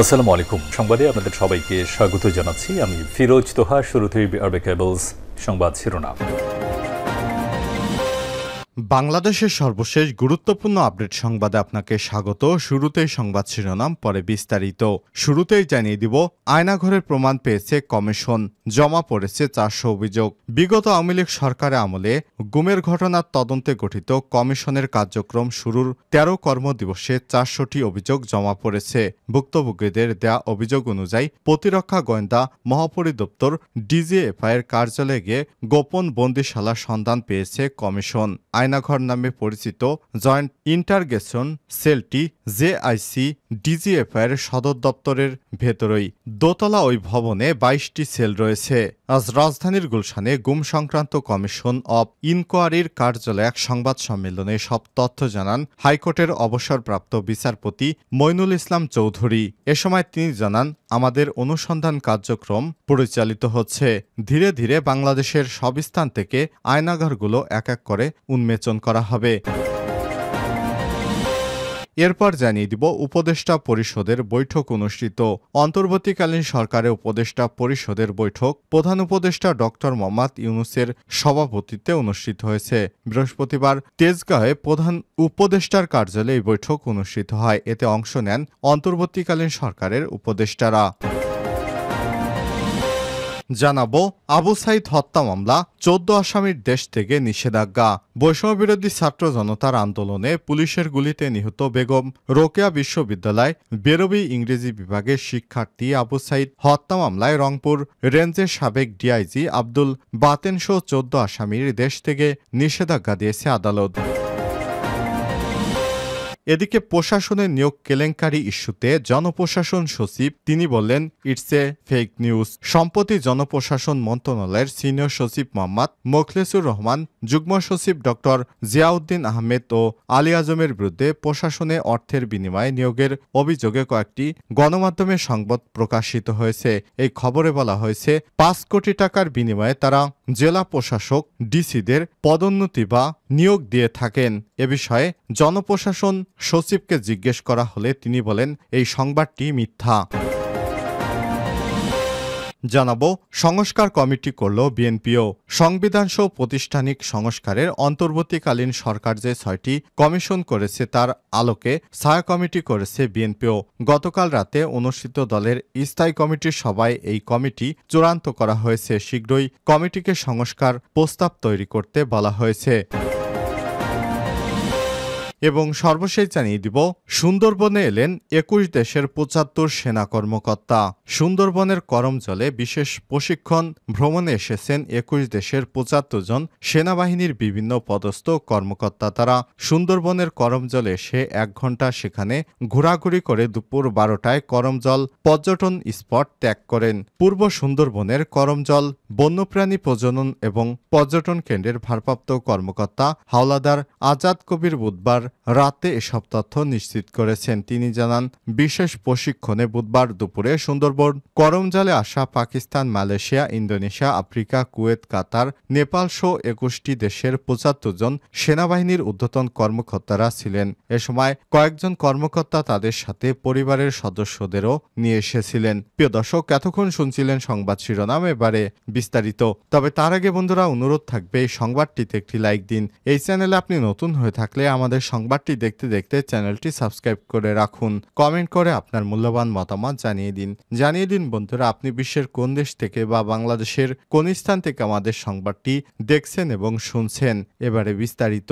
আসসালামু আলাইকুম। সংবাদে আপনাদের সবাইকে স্বাগত জানাচ্ছি। আমি ফিরোজ তোহা। শুরুতেই আরবে কেবলস সংবাদ শিরোনাম। বাংলাদেশের সর্বশেষ গুরুত্বপূর্ণ আপডেট সংবাদে আপনাকে স্বাগত। শুরুতেই সংবাদ শিরোনাম, পরে বিস্তারিত। শুরুতেই জানিয়ে দিব, আয়নাঘরের প্রমাণ পেয়েছে কমিশন, জমা পড়েছে 400 অভিযোগ। বিগত আওয়ামী লীগ সরকারের আমলে গুমের ঘটনার তদন্তে গঠিত কমিশনের কার্যক্রম শুরুর 13 কর্মদিবসে 400টি অভিযোগ জমা পড়েছে। ভুক্তভোগীদের দেয়া অভিযোগ অনুযায়ী প্রতিরক্ষা গোয়েন্দা মহাপরিদপ্তর ডিজিএফআইয়ের কার্যালয়ে গিয়ে গোপন বন্দিশালার সন্ধান পেয়েছে কমিশন। আয়নাঘর নামে পরিচিত জয়েন্ট ইন্টারগেশন সেলটি জেআইসি ডিজিএফআইয়ের সদর দপ্তরের ভেতরেই। দোতলা ওই ভবনে 22টি সেল রয়েছে। আজ রাজধানীর গুলশানে গুম সংক্রান্ত কমিশন অব ইনকোয়ারির কার্যালয়ে এক সংবাদ সম্মেলনে সব তথ্য জানান হাইকোর্টের অবসরপ্রাপ্ত বিচারপতি মইনুল ইসলাম চৌধুরী। এ সময় তিনি জানান, আমাদের অনুসন্ধান কার্যক্রম পরিচালিত হচ্ছে। ধীরে ধীরে বাংলাদেশের সব স্থান থেকে আয়নাঘরগুলো এক এক করে উন্মোচন করা হবে। এরপর জানিয়ে দিব, উপদেষ্টা পরিষদের বৈঠক অনুষ্ঠিত। অন্তর্বর্তীকালীন সরকারের উপদেষ্টা পরিষদের বৈঠক প্রধান উপদেষ্টা ডক্টর মোহাম্মদ ইউনূসের সভাপতিত্বে অনুষ্ঠিত হয়েছে। বৃহস্পতিবার তেজগাঁয়ে প্রধান উপদেষ্টার কার্যালয়ে এই বৈঠক অনুষ্ঠিত হয়। এতে অংশ নেন অন্তর্বর্তীকালীন সরকারের উপদেষ্টারা। জানাবো, আবু সাইদ হত্যা মামলা 14 আসামির দেশ থেকে নিষেধাজ্ঞা। বৈষম্যবিরোধী ছাত্র জনতার আন্দোলনে পুলিশের গুলিতে নিহত বেগম রোকেয়া বিশ্ববিদ্যালয় বেরবি ইংরেজি বিভাগের শিক্ষার্থী আবু সাইদ হত্যা মামলায় রংপুর রেঞ্জের সাবেক ডিআইজি আব্দুল বাতেনসহ 14 আসামির দেশ থেকে নিষেধাজ্ঞা দিয়েছে আদালত। এদিকে প্রশাসনের নিয়োগ কেলেঙ্কারি ইস্যুতে জনপ্রশাসন সচিব তিনি বললেন, ইটস এ ফেক নিউজ। সম্প্রতি জনপ্রশাসন মন্ত্রণালয়ের সিনিয়র সচিব মোহাম্মদ মোখলেসুর রহমান, যুগ্ম সচিব ডক্টর জিয়াউদ্দিন আহমেদ ও আলী আজমের বিরুদ্ধে প্রশাসনে অর্থের বিনিময়ে নিয়োগের অভিযোগে কয়েকটি গণমাধ্যমে সংবাদ প্রকাশিত হয়েছে। এই খবরে বলা হয়েছে, 5 কোটি টাকার বিনিময়ে তারা জেলা প্রশাসক ডিসিদের পদোন্নতি বা নিয়োগ দিয়ে থাকেন। এ বিষয়ে জনপ্রশাসন সচিবকে জিজ্ঞেস করা হলে তিনি বলেন, এই সংবাদটি মিথ্যা। জানাবো, সংস্কার কমিটি করল বিএনপিও। সংবিধানসহ প্রাতিষ্ঠানিক সংস্কারের অন্তর্বর্তীকালীন সরকার যে 6টি কমিশন করেছে তার আলোকে ছায়া কমিটি করেছে বিএনপিও। গতকাল রাতে অনুষ্ঠিত দলের স্থায়ী কমিটির সভায় এই কমিটি চূড়ান্ত করা হয়েছে। শীঘ্রই কমিটিকে সংস্কার প্রস্তাব তৈরি করতে বলা হয়েছে। এবং সর্বশেষ জানিয়ে দিব, সুন্দরবনে এলেন 21 দেশের 75 সেনা কর্মকর্তা। সুন্দরবনের করমজলে বিশেষ প্রশিক্ষণ ভ্রমণে এসেছেন 21 দেশের 75 জন সেনাবাহিনীর বিভিন্ন পদস্থ কর্মকর্তা। তারা সুন্দরবনের করমজলে এসে 1 ঘন্টা সেখানে ঘোরাঘুরি করে দুপুর 12টায় করমজল পর্যটন স্পট ত্যাগ করেন। পূর্ব সুন্দরবনের করমজল বন্যপ্রাণী প্রজনন এবং পর্যটন কেন্দ্রের ভারপ্রাপ্ত কর্মকর্তা হাওলাদার আজাদ কবির বুধবার রাতে এসব তথ্য নিশ্চিত করেছেন। তিনি জানান, বিশেষ প্রশিক্ষণে বুধবার দুপুরে সুন্দরবন করমজলে আসা Pakistan, Malaysia, Indonesia, Africa, Kuwait, Qatar, Nepal সহ 21টি দেশের 75 জন সেনাবাহিনীর ঊর্ধ্বতন কর্মকর্তারা ছিলেন। এ সময় কয়েকজন কর্মকর্তা তাদের সাথে পরিবারের সদস্যদেরও নিয়ে এসেছিলেন। প্রিয় দর্শক, এতক্ষণ শুনছিলেন সংবাদ শিরোনাম, এবারে বিস্তারিত। তবে তার আগে বন্ধুরা, অনুরোধ থাকবে এই সংবাদটিতে একটি লাইক দিন। এই চ্যানেলে আপনি নতুন হয়ে থাকলে আমাদের সংবাদটি দেখতে দেখতে চ্যানেলটি সাবস্ক্রাইব করে রাখুন। কমেন্ট করে আপনার মূল্যবান মতামত জানিয়ে দিন বন্ধুরা, আপনি বিশ্বের কোন দেশ থেকে বা বাংলাদেশের কোন স্থান থেকে আমাদের সংবাদটি দেখছেন এবং শুনছেন। এবারে বিস্তারিত।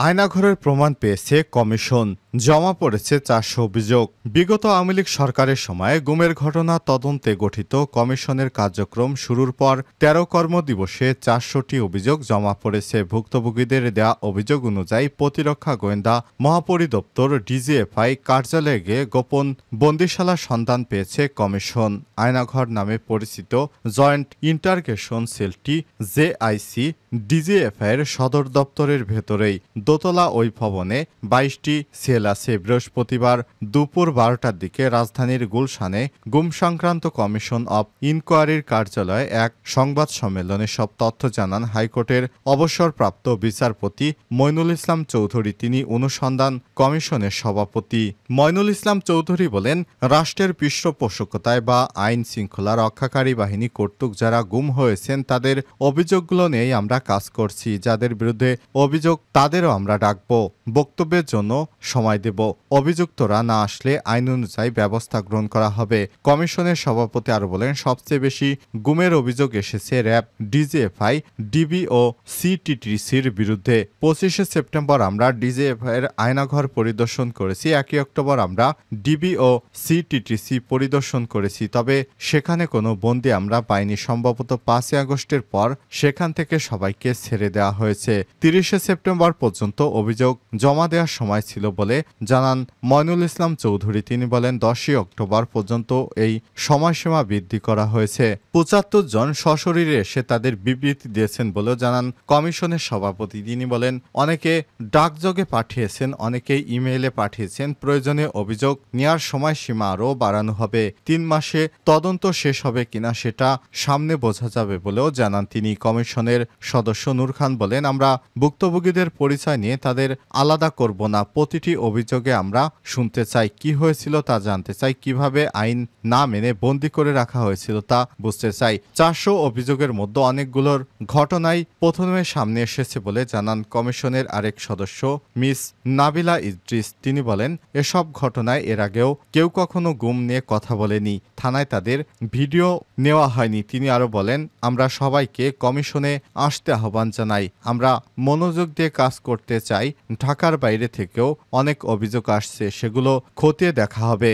আয়নাঘরের প্রমাণ পেয়েছে কমিশন, জমা পড়েছে 400 অভিযোগ। বিগত আওয়ামী লীগ সরকারের সময় গুমের ঘটনা তদন্তে গঠিত কমিশনের কার্যক্রম শুরুর পর 13 কর্মদিবসে 400টি অভিযোগ জমা পড়েছে। ভুক্তভোগীদের দেয়া অভিযোগ অনুযায়ী প্রতিরক্ষা গোয়েন্দা মহাপরিদপ্তর ডিজিএফআই কার্যালয়ে গিয়ে গোপন বন্দিশালার সন্ধান পেয়েছে কমিশন। আয়নাঘর নামে পরিচিত জয়েন্ট ইন্টারগেশন সেলটি জেআইসি ডিজিএফআইয়ের সদর দপ্তরের ভেতরেই। দোতলা ওই ভবনে 22টি সেল ডিটেল আছে। বৃহস্পতিবার দুপুর 12টার দিকে রাজধানীর গুলশানে গুম সংক্রান্ত কমিশন অব ইনকোয়ারির কার্যালয়ে এক সংবাদ সম্মেলনে সব তথ্য জানান হাইকোর্টের অবসরপ্রাপ্ত বিচারপতি মইনুল ইসলাম চৌধুরী। তিনি অনুসন্ধান কমিশনের সভাপতি। মইনুল ইসলাম চৌধুরী বলেন, রাষ্ট্রের পৃষ্ঠপোষকতায় বা আইন শৃঙ্খলা রক্ষাকারী বাহিনী কর্তৃক যারা গুম হয়েছেন তাদের অভিযোগগুলো নিয়েই আমরা কাজ করছি। যাদের বিরুদ্ধে অভিযোগ তাদেরও আমরা ডাকব, বক্তব্যের জন্য সময় দেব। অভিযুক্তরা না আসলে আইন অনুযায়ী ব্যবস্থা গ্রহণ করা হবে। কমিশনের সভাপতি আরও বলেন, সবচেয়ে বেশি গুমের অভিযোগ এসেছে র্যাব, ডিজিএফআই, ডিবি ও সিটিটিসির বিরুদ্ধে। 25শে সেপ্টেম্বর আমরা ডিজিএফআই এর আয়নাঘর পরিদর্শন করেছি। 1 অক্টোবর আমরা ডিবি ও সিটিটিসি পরিদর্শন করেছি, তবে সেখানে কোনো বন্দী আমরা পাইনি। সম্ভবত 5 আগস্টের পর সেখান থেকে সবাইকে ছেড়ে দেওয়া হয়েছে। 30শে সেপ্টেম্বর পর্যন্ত অভিযোগ জমা দেওয়ার সময় ছিল বলে জানান মইনুল ইসলাম চৌধুরী। তিনি বলেন, 10ই অক্টোবর পর্যন্ত এই সময়সীমা বৃদ্ধি করা হয়েছে। 75 জন সশরীরে এসে তাদের বিবৃতি দিয়েছেন বলেও জানান কমিশনের সভাপতি। তিনি বলেন, অনেকে ডাকযোগে পাঠিয়েছেন, অনেকে ইমেইলে পাঠিয়েছেন। প্রয়োজনে অভিযোগ নেওয়ার সময়সীমা আরও বাড়ানো হবে। 3 মাসে তদন্ত শেষ হবে কিনা সেটা সামনে বোঝা যাবে বলেও জানান তিনি। কমিশনের সদস্য নূর খান বলেন, আমরা ভুক্তভোগীদের পরিচয় নিয়ে তাদের আলাদা করব না। প্রতিটি অভিযোগে আমরা শুনতে চাই, কি হয়েছিল তা জানতে চাই, কিভাবে আইন না মেনে বন্দী করে রাখা হয়েছিল তা বুঝতে চাই। 400 অভিযোগের মধ্যে অনেকগুলোর ঘটনাই প্রথমে সামনে এসেছে বলে জানান কমিশনের আরেক সদস্য মিস নাবিলা ইদ্রিস। তিনি বলেন, এসব ঘটনায় এর আগেও কেউ কখনো গুম নিয়ে কথা বলেনি, থানায় তাদের ভিডিও নেওয়া হয়নি। তিনি আরো বলেন, আমরা সবাইকে কমিশনে আসতে আহ্বান জানাই। আমরা মনোযোগ দিয়ে কাজ করতে চাই। ঢাকার বাইরে থেকেও অনেক অভিযোগ আসছে, সেগুলো খতিয়ে দেখা হবে।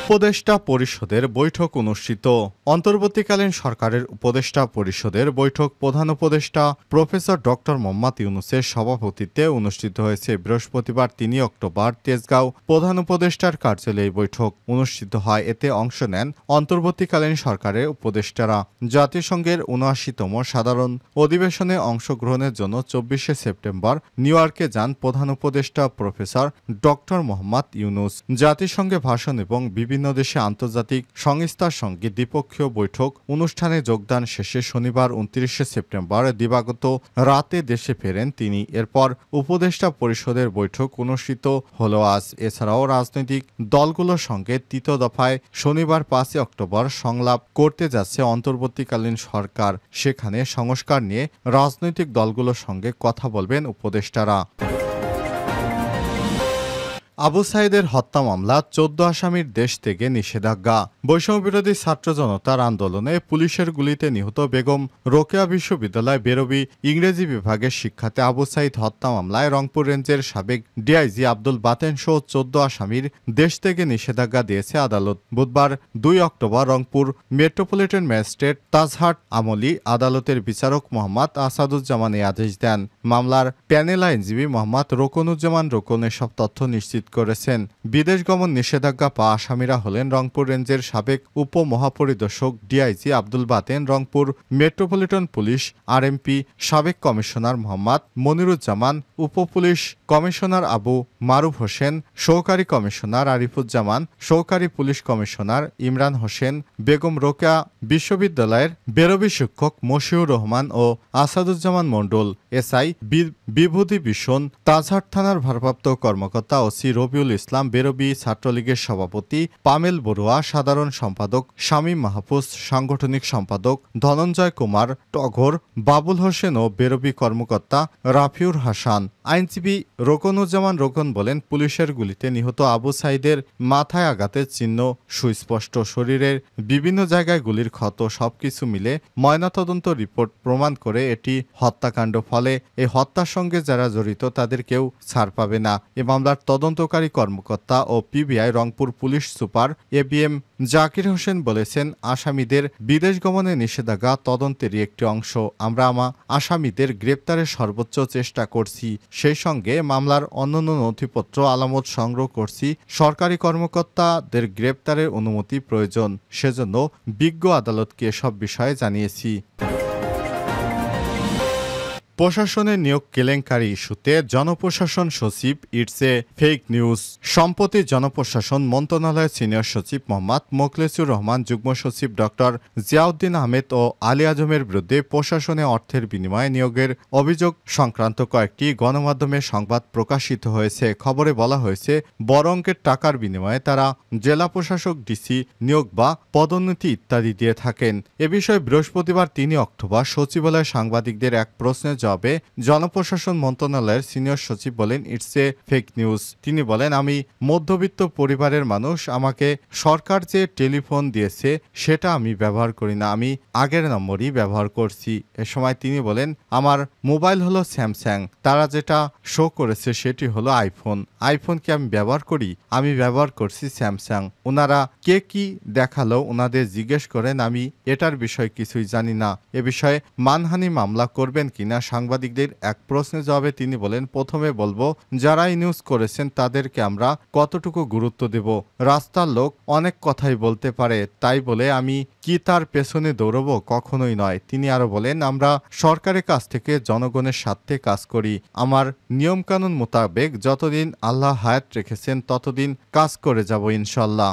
উপদেষ্টা পরিষদের বৈঠক অনুষ্ঠিত। অন্তর্বর্তীকালীন সরকারের উপদেষ্টা পরিষদের বৈঠক প্রধান উপদেষ্টা প্রফেসর ডক্টর মোহাম্মদ ইউনূসের সভাপতিত্বে অনুষ্ঠিত হয়েছে। বৃহস্পতিবার 3 অক্টোবর তেজগাঁও প্রধান উপদেষ্টার কার্যালয়ে বৈঠক অনুষ্ঠিত হয়। এতে অংশ নেন অন্তর্বর্তীকালীন সরকারের উপদেষ্টারা। জাতিসংঘের ৭৯তম সাধারণ অধিবেশনে অংশগ্রহণের জন্য 24শে সেপ্টেম্বর নিউ ইয়র্কে যান প্রধান উপদেষ্টা প্রফেসর ডক্টর মোহাম্মদ ইউনূস। জাতিসংঘে ভাষণ এবং বিভিন্ন দেশে আন্তর্জাতিক সংস্থার সঙ্গে দ্বিপক্ষীয় বৈঠক অনুষ্ঠানে যোগদান শেষে শনিবার 29শে সেপ্টেম্বর দিবাগত রাতে দেশে ফেরেন তিনি। এরপর উপদেষ্টা পরিষদের বৈঠক অনুষ্ঠিত হলো আজ। এছাড়াও রাজনৈতিক দলগুলোর সঙ্গে ৩য় দফায় শনিবার 5 অক্টোবর সংলাপ করতে যাচ্ছে অন্তর্বর্তীকালীন সরকার। সেখানে সংস্কার নিয়ে রাজনৈতিক দলগুলোর সঙ্গে কথা বলবেন উপদেষ্টারা। আবু সাইদের হত্যা মামলা 14 আসামির দেশ থেকে নিষেধাজ্ঞা। বৈষম্যবিরোধী ছাত্র জনতার আন্দোলনে পুলিশের গুলিতে নিহত বেগম রোকেয়া বিশ্ববিদ্যালয় বেরবি ইংরেজি বিভাগের শিক্ষার্থী আবু সাইদ হত্যা মামলায় রংপুর রেঞ্জের সাবেক ডিআইজি আব্দুল বাতেন সহ 14 আসামির দেশ থেকে নিষেধাজ্ঞা দিয়েছে আদালত। বুধবার 2 October Rangpur metropolitan magistrate Tajhat আমলি আদালতের বিচারক মোহাম্মদ আসাদুজ্জামান এই আদেশ দেন। মামলার প্যানেল আইনজীবী মোহাম্মদ রোকনুজ্জামান রোকন এসব তথ্য নিশ্চিত করেছেন। বিদেশ গমন নিষেধাজ্ঞা পাওয়া আসামিরা হলেন রংপুর রেঞ্জের সাবেক উপমহাপরিদর্শক DIG Abdul Baten, Rangpur metropolitan police RMP সাবেক কমিশনার মোহাম্মদ মনিরুজ্জামান, উপপুলিশ কমিশনার আবু মারুফ হোসেন, সহকারী কমিশনার আরিফুজ্জামান, সহকারী পুলিশ কমিশনার ইমরান হোসেন, বেগম রোকেয়া বিশ্ববিদ্যালয়ের বেরবি শিক্ষক মশিউর রহমান ও আসাদুজ্জামান মণ্ডল, এসআই বিভূতি ভীষণ, তাজহাট থানার ভারপ্রাপ্ত কর্মকর্তা ওসি রবিউল ইসলাম, বেরবি ছাত্রলীগের সভাপতি পামেল বড়ুয়া, সাধারণ সম্পাদক শামীম মাহফুজ, সাংগঠনিক সম্পাদক ধনঞ্জয় কুমার টগর, বাবুল হোসেন ও বেরবি কর্মকর্তা রাফিউর হাসান। আইনজীবী রোকনুজ্জামান রোকন বলেন, পুলিশের গুলিতে নিহত আবু সাইদের মাথায় আঘাতের চিহ্ন সুস্পষ্ট, শরীরের বিভিন্ন জায়গায় গুলির ক্ষত, সবকিছু মিলে ময়নাতদন্ত রিপোর্ট প্রমাণ করে এটি হত্যাকাণ্ড। ফলে এই হত্যার সঙ্গে যারা জড়িত তাদের কেউ ছাড় পাবে না। এ মামলার তদন্তকারী কর্মকর্তা ও PBI Rangpur police super ABM Zakir Hossain বলেছেন, আসামিদের বিদেশ গমনে নিষেধাজ্ঞা তদন্তেরই একটি অংশ। আমরা আসামিদের গ্রেপ্তারের সর্বোচ্চ চেষ্টা করছি, সেই সঙ্গে মামলার অন্যান্য নথিপত্র আলামত সংগ্রহ করছি। সরকারি কর্মকর্তাদের গ্রেপ্তারের অনুমতি প্রয়োজন, সেজন্য বিজ্ঞ আদালতকে এসব বিষয়ে জানিয়েছি। প্রশাসনের নিয়োগ কেলেঙ্কারি ইস্যুতে জনপ্রশাসন সচিব ইটস এ ফেক নিউজ। সম্প্রতি জনপ্রশাসন মন্ত্রণালয়ের সিনিয়র সচিব মোহাম্মদ মোখলেসুর রহমান, যুগ্ম সচিব ডক্টর জিয়াউদ্দিন আহমেদ ও আলী আজমের বিরুদ্ধে প্রশাসনে অর্থের বিনিময়ে নিয়োগের অভিযোগ সংক্রান্ত কয়েকটি গণমাধ্যমে সংবাদ প্রকাশিত হয়েছে। খবরে বলা হয়েছে, বড় অঙ্কের টাকার বিনিময়ে তারা জেলা প্রশাসক, ডিসি নিয়োগ বা পদোন্নতি ইত্যাদি দিয়ে থাকেন। এ বিষয়ে বৃহস্পতিবার ৩ অক্টোবর সচিবালয়ে সাংবাদিকদের এক প্রশ্নের জবাবে জনপ্রশাসন মন্ত্রণালয়ের সিনিয়র সচিব বলেন, ইটস এ ফেক নিউজ। তিনি বলেন, আমি মধ্যবিত্ত পরিবারের মানুষ, আমাকে সরকার যে টেলিফোন দিয়েছে সেটা আমি ব্যবহার করি না, আমি আগের নম্বরই ব্যবহার করছি। এ সময় তিনি বলেন, আমার মোবাইল হলো স্যামসাং, তারা যেটা শো করেছে সেটি হলো আইফোন। আইফোন কি আমি ব্যবহার করি? আমি ব্যবহার করছি স্যামসাং। ওনারা কে কি দেখালো ওনাদের জিজ্ঞেস করেন, আমি এটার বিষয়ে কিছুই জানি না। এ বিষয়ে মানহানি মামলা করবেন কিনা সাংবাদিকদের এক প্রশ্নের জবাবে তিনি বলেন, প্রথমে বলবো, যারা এই নিউজ করেছেন তাদেরকে আমরা কতটুকু গুরুত্ব দেব? রাস্তার লোক অনেক কথাই বলতে পারে, তাই বলে আমি কি তার পেছনে দৌড়বো? কখনোই নয়। তিনি আরো বলেন, আমরা সরকারের কাছ থেকে জনগণের স্বার্থে কাজ করি। আমার নিয়মকানুন মোতাবেক যতদিন আল্লাহ হায়াত রেখেছেন ততদিন কাজ করে যাব ইনশাল্লাহ।